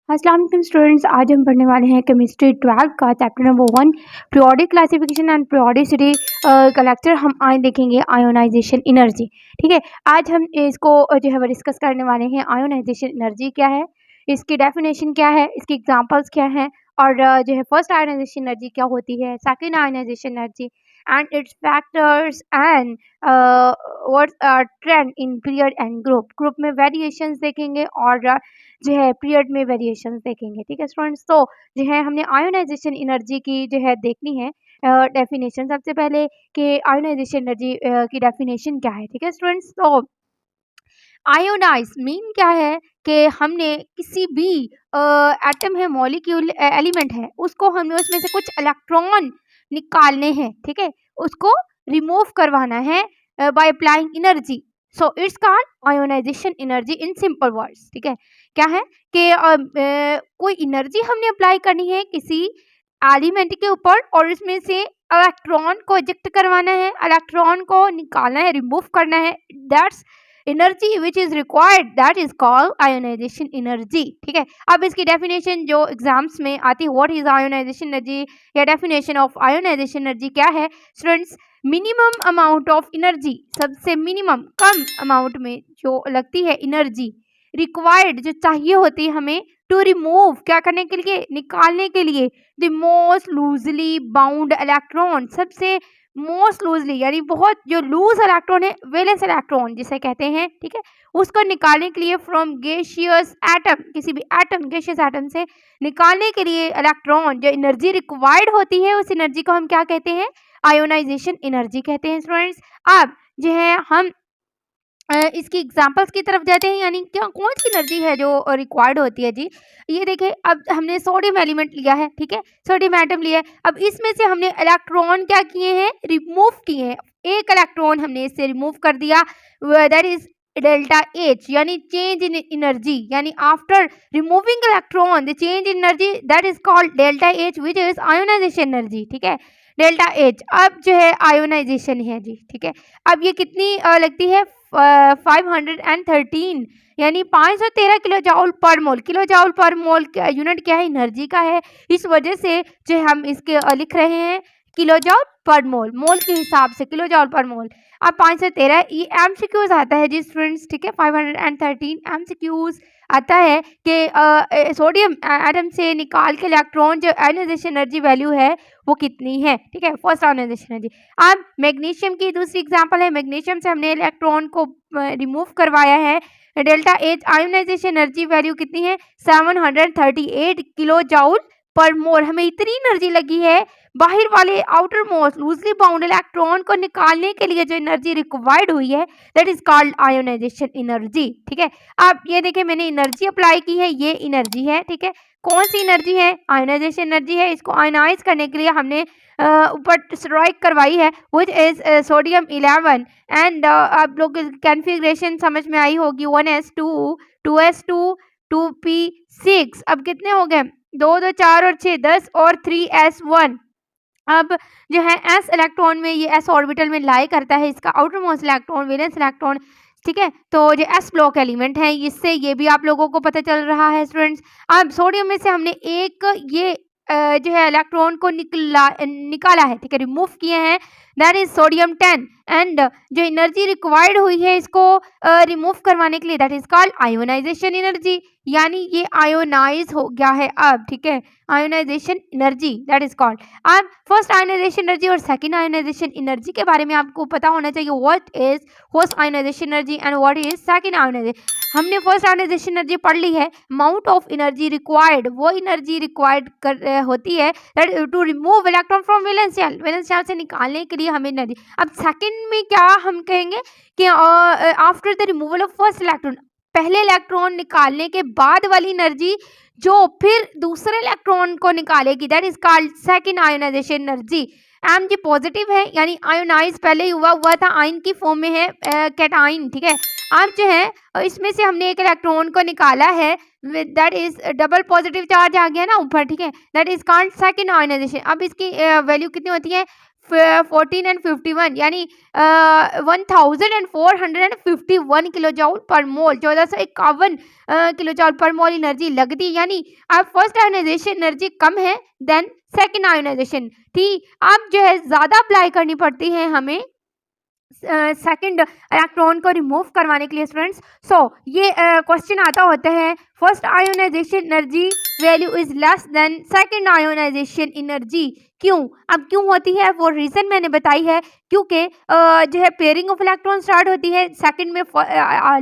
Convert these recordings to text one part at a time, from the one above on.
अस्सलाम वालेकुम स्टूडेंट्स। आज हम पढ़ने वाले हैं केमिस्ट्री 12 का chapter number 1 periodic classification and periodicity का लेक्चर हम आज देखेंगे आयोनाइजेशन एनर्जी। ठीक है, आज हम इसको जो है वो डिस्कस करने वाले हैं। आयोनाइजेशन एनर्जी क्या है, इसकी डेफिनेशन क्या है, इसकी एग्जांपल्स क्या हैं और जो है फर्स्ट आयोनाइजेशन एनर्जी क्या होती है, second ionization energy and it's factors and what's trend in period and group में वेरिएशंस देखेंगे और जो है पीरियड में वेरिएशंस देखेंगे। ठीक है स्टूडेंट्स, तो जो है हमने आयोनाइजेशन एनर्जी की जो है देखनी है डेफिनेशन। सबसे पहले कि आयोनाइजेशन एनर्जी की डेफिनेशन क्या है। ठीक है स्टूडेंट्स, तो आयोनाइज मीन क्या है कि हमने किसी भी एटम है, मॉलिक्यूल एलिमेंट है, उसको हमने उसमें से कुछ इलेक्ट्रॉन निकालने हैं। ठीक है, उसको रिमूव करवाना है by applying energy. So it's called ionization energy in simple words. ठीक है, क्या है कि कोई एनर्जी हमने अप्लाई करनी है किसी एलिमेंट के ऊपर और इसमें से इलेक्ट्रॉन को इजेक्ट करवाना है, इलेक्ट्रॉन को निकालना है, रिमूव करना है। That's energy which is required, that is called ionization energy. ठीक है, अब इसकी डेफिनेशन जो एग्जाम्स में आती है, व्हाट इज आयोनाइजेशन एनर्जी या डेफिनेशन ऑफ आयोनाइजेशन एनर्जी क्या है students. Minimum amount of energy, सबसे मिनिमम कम अमाउंट में जो लगती है एनर्जी रिक्वायर्ड, जो चाहिए होती है हमें टू रिमूव, क्या करने के लिए, निकालने के लिए, the most loosely bound electron, सबसे मोस्ट लूजली यानी बहुत जो लूज इलेक्ट्रॉन है, वैलेंस इलेक्ट्रॉन जिसे कहते हैं। ठीक है, उसको निकालने के लिए फ्रॉम गैसियस एटम, किसी भी एटम गैसियस एटम से निकालने के लिए इलेक्ट्रॉन जो एनर्जी रिक्वायर्ड होती है, उस एनर्जी को हम क्या कहते हैं, आयोनाइजेशन एनर्जी कहते हैं स्टूडेंट्स। अब जो है हम इसकी एग्जांपल्स की तरफ जाते हैं, यानी क्या कौन सी एनर्जी है जो रिक्वायर्ड होती है जी। ये देखिए, अब हमने सोडियम एलिमेंट लिया है। ठीक है, सोडियम एटम लिया है। अब इसमें से हमने इलेक्ट्रॉन क्या किए हैं, रिमूव किए हैं। एक इलेक्ट्रॉन हमने इससे रिमूव कर दिया, दैट इज डेल्टा एच, यानी चेंज इन एनर्जी, यानी after removing electron the change in energy, that is called delta H which is ionization energy. ठीक है, डेल्टा एच अब जो है आयोनाइजेशन है जी। ठीक है, अब ये कितनी लगती है, 513 यानी 513 किलो जाउल पर मोल। किलो जाउल पर मोल का यूनिट क्या है, एनर्जी का है। इस वजह से जो हम इसके लिख रहे हैं किलो जाउल पर मोल, मोल के हिसाब से किलो जाउल पर मोल। अब 513 ये एमसीक्यूज आता है जी स्टूडेंट्स। ठीक है, 513 एमसीक्यूज आता है कि सोडियम एटम से निकाल के इलेक्ट्रॉन जो आयोनाइजेशन एनर्जी वैल्यू है वो कितनी है। ठीक है, फर्स्ट आयोनाइजेशन एनर्जी। अब मैग्नीशियम की दूसरी एग्जांपल है, मैग्नीशियम से हमने इलेक्ट्रॉन को रिमूव करवाया है। Delta H ionization energy value कितनी है, 738 किलो जाउल पर मोल। हमें इतनी एनर्जी लगी है बाहर वाले outer most loosely bound electron को निकालने के लिए जो एनर्जी रिक्वायर्ड हुई है, that is called ionization energy. ठीक है, अब ये देखिए मैंने एनर्जी अप्लाई की है, ये एनर्जी है। ठीक है, कौन सी एनर्जी है, आयोनाइजेशन एनर्जी है। इसको आयोनाइज करने के लिए हमने ऊपर स्ट्राइक करवाई है विच इज सोडियम 11 एंड आप लोग कॉन्फ़िगरेशन समझ में आई होगी, 1s2 2s2 2p6। अब कितने हो गए, 2 2 4 और 6 10 और 3s1। अब जो है s इलेक्ट्रॉन में, ये s ऑर्बिटल में लाई करता है, इसका outer most electron valence electron. ठीक है, तो जो s ब्लॉक एलिमेंट है, इससे ये भी आप लोगों को पता चल रहा है स्टूडेंट्स। अब सोडियम में से हमने एक ये जो है इलेक्ट्रॉन को निकाला है। ठीक है, रिमूव किए हैं, दैट इज सोडियम 10 एंड जो एनर्जी रिक्वायर्ड हुई है इसको रिमूव करवाने के लिए, that is called ionization energy, यानी ये आयोनाइज हो गया है अब। ठीक है, ionization energy that is called. अब फर्स्ट आयोनाइजेशन एनर्जी और सेकंड आयोनाइजेशन एनर्जी के बारे में आपको पता होना चाहिए, what is first ionization energy and what is second ionization. हमने फर्स्ट आयोनाइजेशन एनर्जी पढ़ ली है, अमाउंट ऑफ एनर्जी रिक्वायर्ड, वो एनर्जी रिक्वायर्ड होती है to remove electron from valence shell, valence shell से निकालने के लिए हमें एनर्जी। अब सेकंड में क्या हम कहेंगे कि after the removal of first electron, पहले इलेक्ट्रॉन निकालने के बाद वाली एनर्जी जो फिर दूसरे इलेक्ट्रॉन को निकालेगी, that is called second ionization energy. Mg positive है, यानी आयोनाइज पहले ही हुआ था, आयन की फॉर्म में है, कैटाइन। ठीक है, अब जो है इसमें से हमने एक इलेक्ट्रॉन को निकाला है, that is double positive charge आ गया ना ऊपर। ठीक है, that is called second ionization. अब इसकी वैल्यू कितनी होती है, 14 एंड 51 यानी 1451 किलो जूल पर मोल, 1451 किलो जूल पर मोल एनर्जी लगती, यानी अब फर्स्ट आयोनाइजेशन एनर्जी कम है देन सेकंड आयोनाइजेशन। ठीक, अब जो है ज़्यादा अप्लाई करनी पड़ती है हमें सेकंड इलेक्ट्रॉन को रिमूव करवाने के लिए स्टूडेंट्स। सो ये क्वेश्चन आता होता है first ionization energy value is less than second ionization energy, क्यों? अब क्यों होती है वो रीज़न मैंने बताई है, क्योंकि जो है पेयरिंग ऑफ इलेक्ट्रॉन स्टार्ट होती है सेकंड में,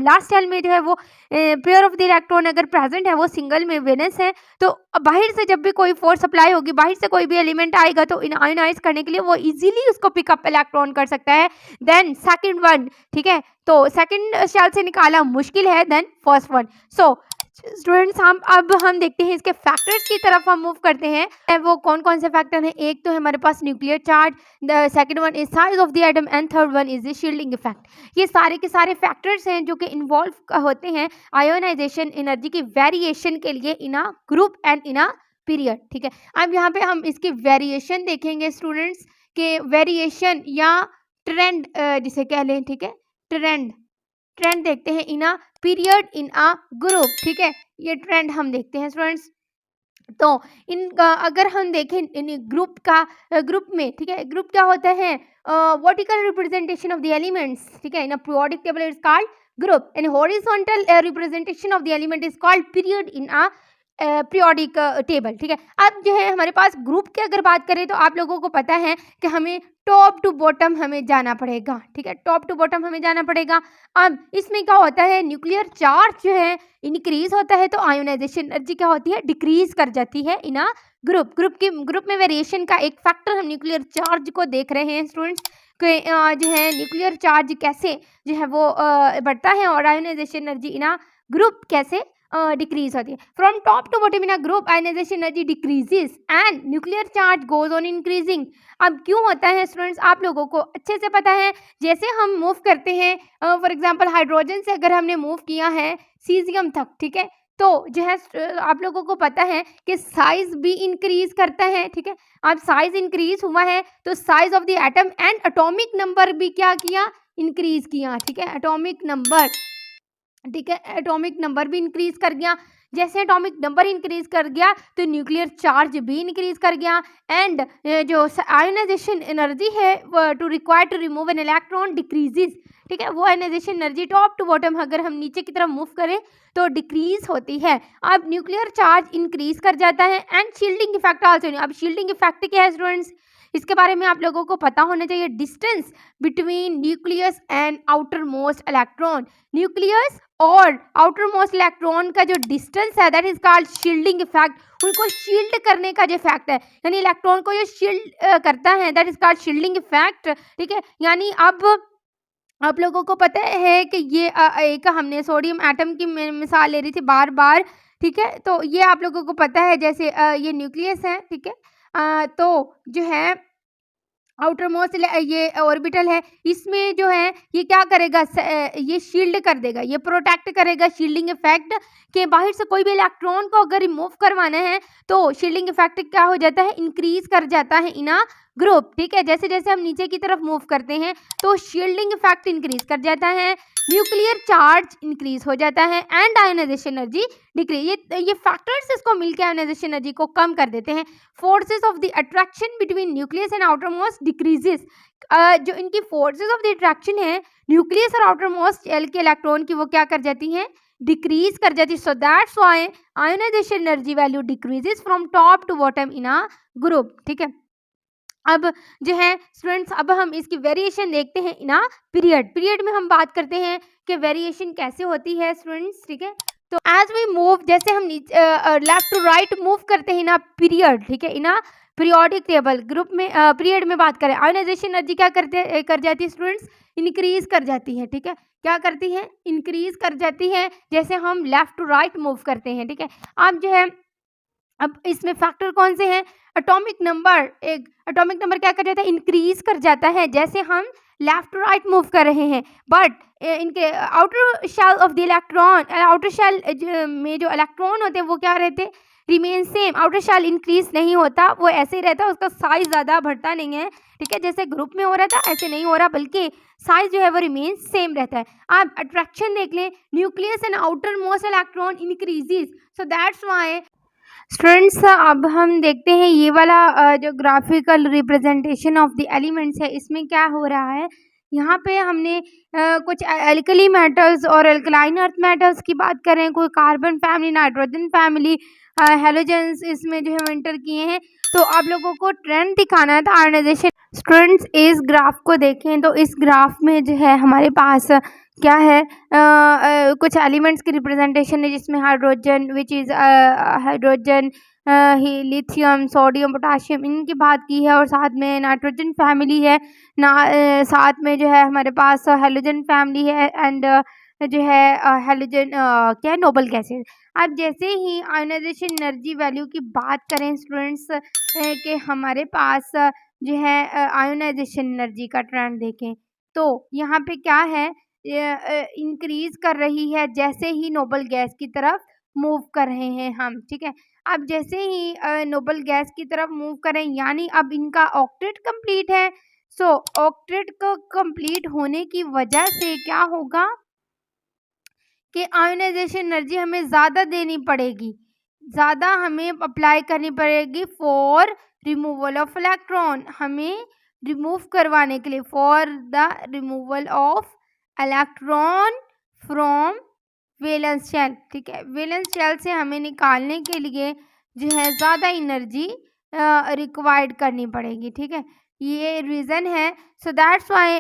लास्ट सेल में जो है वो पेयर ऑफ द इलेक्ट्रॉन अगर प्रेजेंट है वो सिंगल में वेलेंस है, तो बाहर से जब भी कोई फोर्स अप्लाई होगी, बाहर से कोई भी एलिमेंट आएगा तो इन आयोनाइज करने के लिए वो इजीली उसको पिकअप इलेक्ट्रॉन कर सकता है देन सेकंड वन। ठीक है, तो सेकंड शेल से निकाला मुश्किल है than first one. So students हम देखते हैं इसके फैक्टर्स की तरफ हम मूव करते हैं। वो कौन कौन से फैक्टर हैं? एक तो है हमारे पास nuclear charge, the second one is size of the atom and third one is the shielding effect. ये सारे के सारे फैक्टर्स हैं जो कि इन्वॉल्व होते हैं आयोनाइजेशन एनर्जी की वेरिएशन के लिए in a group and in a period. ठीक है, अब यहाँ पे हम इसकी वेरिएशन देखेंगे स्टूडेंट्स के, वेरिएशन या ट्रेंड जिसे कह लें। ठीक है, ट्रेंड देखते हैं इन a period in a group. ठीक है, ये ट्रेंड हम देखते हैं स्टूडेंट्स। तो अगर हम देखें इन ग्रुप में, ठीक है, ग्रुप क्या होता है? Vertical representation of the elements. ठीक है, in a periodic table is called group and horizontal representation of the element is called period in a periodic table. ठीक है, अब जो है हमारे पास ग्रुप की अगर बात करें तो आप लोगों को पता है कि हमें टॉप टू बॉटम हमें जाना पड़ेगा। ठीक है, टॉप टू बॉटम हमें जाना पड़ेगा। अब इसमें क्या होता है, न्यूक्लियर चार्ज जो है इंक्रीज होता है तो आयोनाइजेशन एनर्जी क्या होती है, डिक्रीज कर जाती है इन अ ग्रुप में वेरिएशन का एक फैक्टर हम न्यूक्लियर चार्ज को देख रहे हैं स्टूडेंट्स कि जो है न्यूक्लियर चार्ज कैसे जो है वो बढ़ता है और ionization energy in a group कैसे डिक्रीज होती है। From top to bottom in a group ionization energy decreases and nuclear charge goes on increasing. अब क्यों होता है स्टूडेंट्स, आप लोगों को अच्छे से पता है, जैसे हम मूव करते हैं फॉर एग्जांपल हाइड्रोजन से अगर हमने मूव किया है सीजियम तक, ठीक है, तो जो है आप लोगों को पता है कि साइज भी इंक्रीज करता है। ठीक है, अब साइज इंक्रीज हुआ है तो size of the atom and atomic number भी क्या किया, इंक्रीज किया। ठीक है, एटॉमिक नंबर, ठीक है, एटॉमिक नंबर भी इंक्रीज कर गया। जैसे एटॉमिक नंबर इंक्रीज कर गया तो न्यूक्लियर चार्ज भी इंक्रीज कर गया एंड जो आयोनाइजेशन एनर्जी है to require to remove an electron decreases. ठीक है, वो ionization energy top to bottom अगर हम नीचे की तरफ मूव करें तो डिक्रीज होती है। अब न्यूक्लियर चार्ज इंक्रीज कर जाता है एंड शील्डिंग इफेक्ट आल्सो। अब शील्डिंग इफेक्ट क्या है स्टूडेंट्स, इसके बारे में आप लोगों को पता होना चाहिए। Distance between nucleus and outer most electron, nucleus और आउटर मोस्ट इलेक्ट्रॉन का जो डिस्टेंस है that is called shielding effect. उनको शील्ड करने का जो इफेक्ट है, यानी इलेक्ट्रॉन को जो शील्ड करता है that is called shielding effect. ठीक है, यानी अब आप लोगों को पता है कि ये एक हमने सोडियम एटम की मिसाल ले रही थी बार बार। ठीक है, तो ये आप लोगों को पता है जैसे ये न्यूक्लियस है। ठीक है, तो जो है आउटर मोस्ट ये ऑर्बिटल है, इसमें जो है ये क्या करेगा, ये शील्ड कर देगा, ये प्रोटेक्ट करेगा शील्डिंग इफेक्ट के। बाहर से कोई भी इलेक्ट्रॉन को अगर रिमूव करवाना है तो शील्डिंग इफेक्ट क्या हो जाता है, इंक्रीज कर जाता है इन अ ग्रुप। ठीक है, जैसे जैसे हम नीचे की तरफ मूव करते हैं तो शील्डिंग इफेक्ट इंक्रीज कर जाता है, न्यूक्लियर चार्ज इंक्रीज हो जाता है एंड आयोनाइजेशन एनर्जी डिक्रीज। ये फैक्टर्स इसको मिलकर आयोनाइजेशन एनर्जी को कम कर देते हैं। Forces of the attraction between nucleus and outer most decreases. जो इनकी फोर्सेस ऑफ द अट्रैक्शन है न्यूक्लियस और आउटर मोस्ट शेल के इलेक्ट्रॉन की, वो क्या कर जाती हैं, डिक्रीज कर जाती है। So that's why ionization energy value decreases from top to bottom in a group. ठीक है, अब जो है स्टूडेंट्स अब हम इसकी वेरिएशन देखते हैं इन अ पीरियड में हम बात करते हैं कि वेरिएशन कैसे होती है स्टूडेंट्स। ठीक है, तो एज वी मूव, जैसे हम लेफ्ट टू राइट मूव करते हैं ना पीरियड। ठीक है, in a periodic table group में पीरियड में बात करें, आयोनाइजेशन एनर्जी क्या कर जाती है स्टूडेंट्स, इंक्रीज कर जाती है। ठीक है, क्या करती है, इंक्रीज कर जाती है जैसे हम लेफ्ट टू राइट मूव करते हैं। ठीक है, अब जो है अब इसमें फैक्टर कौन से हैं, एटॉमिक नंबर, एक एटॉमिक नंबर क्या कर जाता है, इंक्रीज कर जाता है जैसे हम लेफ्ट टू राइट मूव कर रहे हैं। बट इनके outer shell of the electron, outer shell में जो इलेक्ट्रॉन होते हैं वो क्या रहते हैं, remain same, outer shell increase नहीं होता, वो ऐसे ही रहता है, उसका साइज ज़्यादा बढ़ता नहीं है, ठीक है, जैसे ग्रुप में हो रहा था ऐसे नहीं हो रहा, बल्कि साइज जो है वो रिमेन सेम रहता है। आप अट्रैक्शन देख लें, nucleus and outer most electron increases, so that's why students. अब हम देखते हैं ये वाला जो graphical representation of the elements है, इसमें क्या हो रहा है। यहाँ पे हमने कुछ एल्कली मेटल्स और एल्कलाइन अर्थ मेटल्स की बात करें, कोई carbon family, nitrogen family, halogens इसमें जो है एंटर किए हैं। तो आप लोगों को ट्रेंड दिखाना था आयनाइजेशन। स्टूडेंट्स इस ग्राफ को देखें तो इस ग्राफ में जो है हमारे पास क्या है, कुछ एलिमेंट्स की रिप्रेजेंटेशन है, जिसमें hydrogen which is hydrogen, lithium, sodium, potassium, इनकी बात की है, और साथ में नाइट्रोजन फैमिली है ना, साथ में जो है हमारे पास हेलोजन फैमिली है, एंड जो है हेलोजन क्या है, नोबल गैसेज। अब जैसे ही आयोनाइजेशन एनर्जी वैल्यू की बात करें स्टूडेंट्स, कि हमारे पास जो है आयोनाइजेशन एनर्जी का ट्रेंड देखें तो यहाँ पे क्या है, इंक्रीज कर रही है जैसे ही नोबल गैस की तरफ मूव कर रहे हैं हम, ठीक है। अब जैसे ही नोबल गैस की तरफ मूव करें, यानी अब इनका ऑक्टेट कंप्लीट है। सो ऑक्टेट को कंप्लीट होने की वजह से क्या होगा कि आयोनाइजेशन एनर्जी हमें ज़्यादा देनी पड़ेगी, ज़्यादा हमें अप्लाई करनी पड़ेगी फॉर रिमूवल ऑफ इलेक्ट्रॉन, हमें रिमूव करवाने के लिए, for the removal of electron from valence shell, ठीक है। वैलेंस शेल से हमें निकालने के लिए जो है ज़्यादा एनर्जी रिक्वायर्ड करनी पड़ेगी, ठीक है, ये रीज़न है। So that's why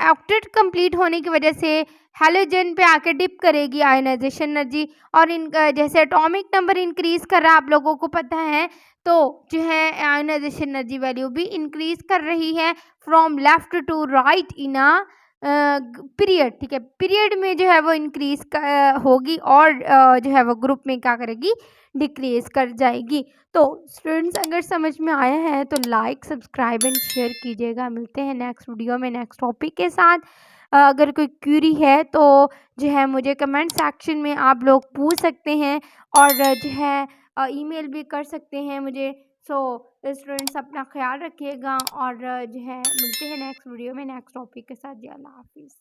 octet complete होने की वजह से हैलोजन पे आके डिप करेगी आयोनाइजेशन एनर्जी, और इन जैसे एटॉमिक नंबर इंक्रीज कर रहा है आप लोगों को पता है, तो जो है आयोनाइजेशन एनर्जी वैल्यू भी इंक्रीज कर रही है from left to right in a period, ठीक है। पीरियड में जो है वो इंक्रीज होगी, और जो है वो ग्रुप में क्या करेगी, डिक्रीज कर जाएगी। तो स्टूडेंट्स अगर समझ में आया है तो लाइक, सब्सक्राइब एंड शेयर कीजिएगा। मिलते हैं नेक्स्ट वीडियो में नेक्स्ट टॉपिक के साथ। अगर कोई क्यूरी है तो जो है मुझे कमेंट सेक्शन में आप लोग पूछ सकते हैं, और जो है ईमेल भी कर सकते हैं मुझे। सो स्टूडेंट्स अपना ख्याल रखिएगा, और जो है मिलते हैं नेक्स्ट वीडियो में नेक्स्ट टॉपिक के साथ। जी अल्लाह हाफिज़।